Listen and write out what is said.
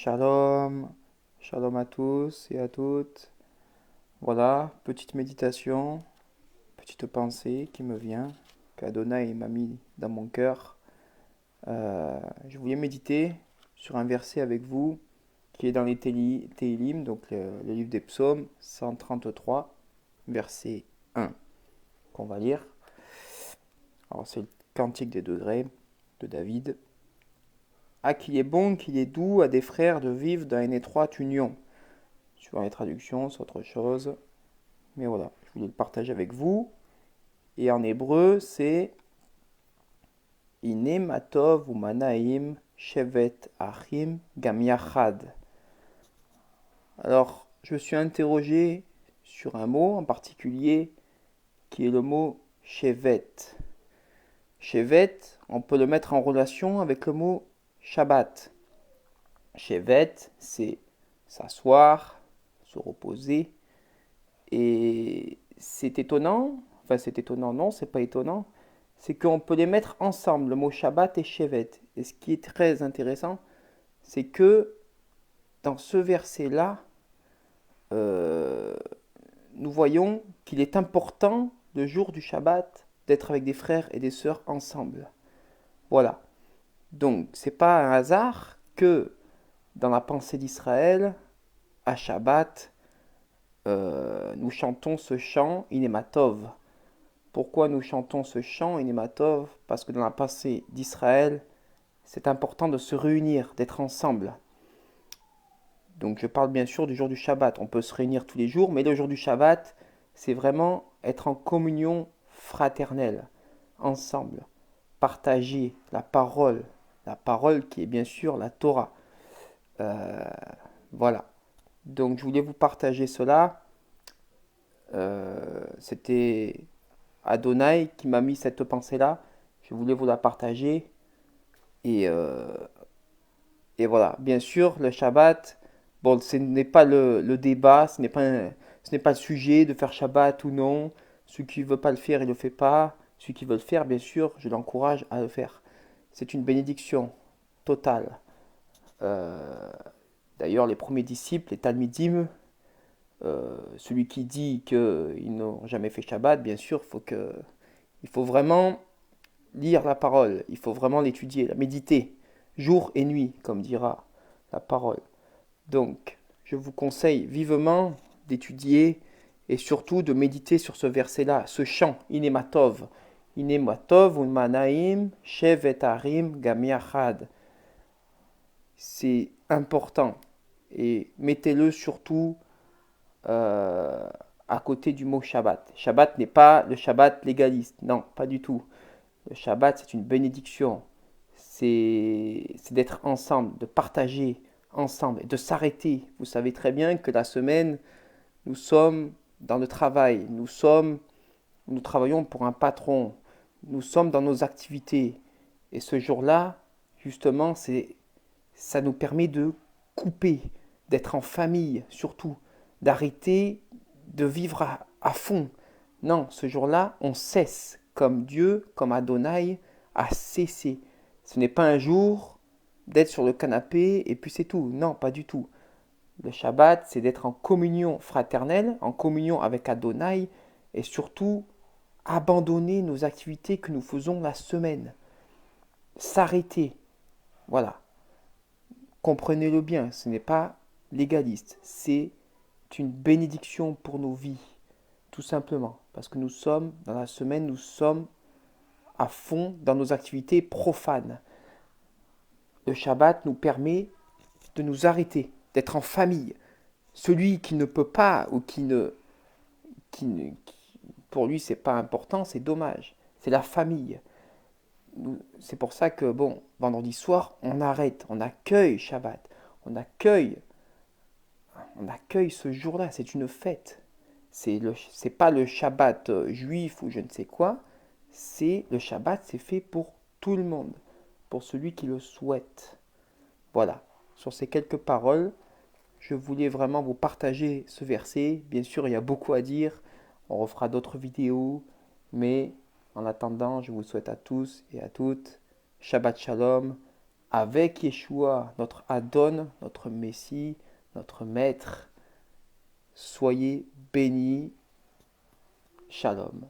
Shalom, shalom à tous et à toutes. Voilà, petite méditation, petite pensée qui me vient, qu'Adonai m'a mis dans mon cœur. Je voulais méditer sur un verset avec vous qui est dans les Télim, donc le livre des psaumes 133, verset 1, qu'on va lire. Alors c'est le cantique des degrés de David. Ah, qu'il est bon, qu'il est doux à des frères de vivre dans une étroite union. Suivant les traductions, c'est autre chose. Mais voilà, je voulais le partager avec vous. Et en hébreu, c'est Ine matov ou manaim shevet achim gam yachad. Alors, je me suis interrogé sur un mot en particulier qui est le mot shevet. Shevet, on peut le mettre en relation avec le mot Shabbat. Shevet, c'est s'asseoir, se reposer. Et c'est étonnant, enfin c'est étonnant, non, c'est pas étonnant, c'est qu'on peut les mettre ensemble, le mot Shabbat et Shevet. Et ce qui est très intéressant, c'est que dans ce verset-là, euh, nous voyons qu'il est important, le jour du Shabbat, d'être avec des frères et des sœurs ensemble. Voilà. Donc, c'est pas un hasard que dans la pensée d'Israël, à Shabbat, nous chantons ce chant Inematov. Pourquoi nous chantons ce chant Inematov? Parce que dans la pensée d'Israël, c'est important de se réunir, d'être ensemble. Donc je parle bien sûr du jour du Shabbat. On peut se réunir tous les jours, mais le jour du Shabbat, c'est vraiment être en communion fraternelle, ensemble, partager la parole qui est bien sûr la Torah. Euh, voilà. Donc je voulais vous partager cela. C'était Adonai qui m'a mis cette pensée-là. Je voulais vous la partager. Et, euh, et voilà, bien sûr, le Shabbat, bon, ce n'est pas le débat, ce n'est pas le sujet de faire Shabbat ou non. Celui qui ne veut pas le faire, il ne le fait pas. Celui qui veut le faire, bien sûr, je l'encourage à le faire. C'est une bénédiction totale. Euh, D'ailleurs, les premiers disciples, les Talmidim, celui qui dit qu'ils n'ont jamais fait Shabbat, bien sûr, il faut vraiment lire la parole, il faut vraiment l'étudier, la méditer, jour et nuit, comme dira la parole. Donc, je vous conseille vivement d'étudier et surtout de méditer sur ce verset-là, ce chant, Inematov. Inematov unmanaim shevet harim gam yachad. C'est important et mettez-le surtout euh, à côté du mot Shabbat. Shabbat n'est pas le Shabbat légaliste, non, pas du tout. Le Shabbat, c'est une bénédiction. C'est d'être ensemble, de partager ensemble et de s'arrêter. Vous savez très bien que la semaine, nous sommes dans le travail, nous travaillons pour un patron, nous sommes dans nos activités. Et ce jour-là, justement, ça nous permet de couper, d'être en famille surtout, d'arrêter de vivre à fond. Non, ce jour-là, on cesse, comme Dieu, comme Adonai, a cessé. Ce n'est pas un jour d'être sur le canapé et puis c'est tout. Non, pas du tout. Le Shabbat, c'est d'être en communion fraternelle, en communion avec Adonai et surtout abandonner nos activités que nous faisons la semaine. S'arrêter. Voilà. Comprenez-le bien, ce n'est pas légaliste. C'est une bénédiction pour nos vies. Tout simplement. Parce que nous sommes, dans la semaine, nous sommes à fond dans nos activités profanes. Le Shabbat nous permet de nous arrêter, d'être en famille. Celui qui ne peut pas ou pour lui c'est pas important, c'est dommage. C'est la famille. C'est pour ça que bon, vendredi soir, on arrête, on accueille Shabbat, on accueille, on accueille ce jour-là. C'est une fête. C'est pas le Shabbat juif ou je ne sais quoi. C'est le Shabbat, c'est fait pour tout le monde, pour celui qui le souhaite. Voilà. Sur ces quelques paroles, je voulais vraiment vous partager ce verset. Bien sûr, il y a beaucoup à dire. On refera d'autres vidéos. Mais en attendant, je vous souhaite à tous et à toutes Shabbat Shalom, avec Yeshua, notre Adon, notre Messie, notre Maître. Soyez bénis. Shalom.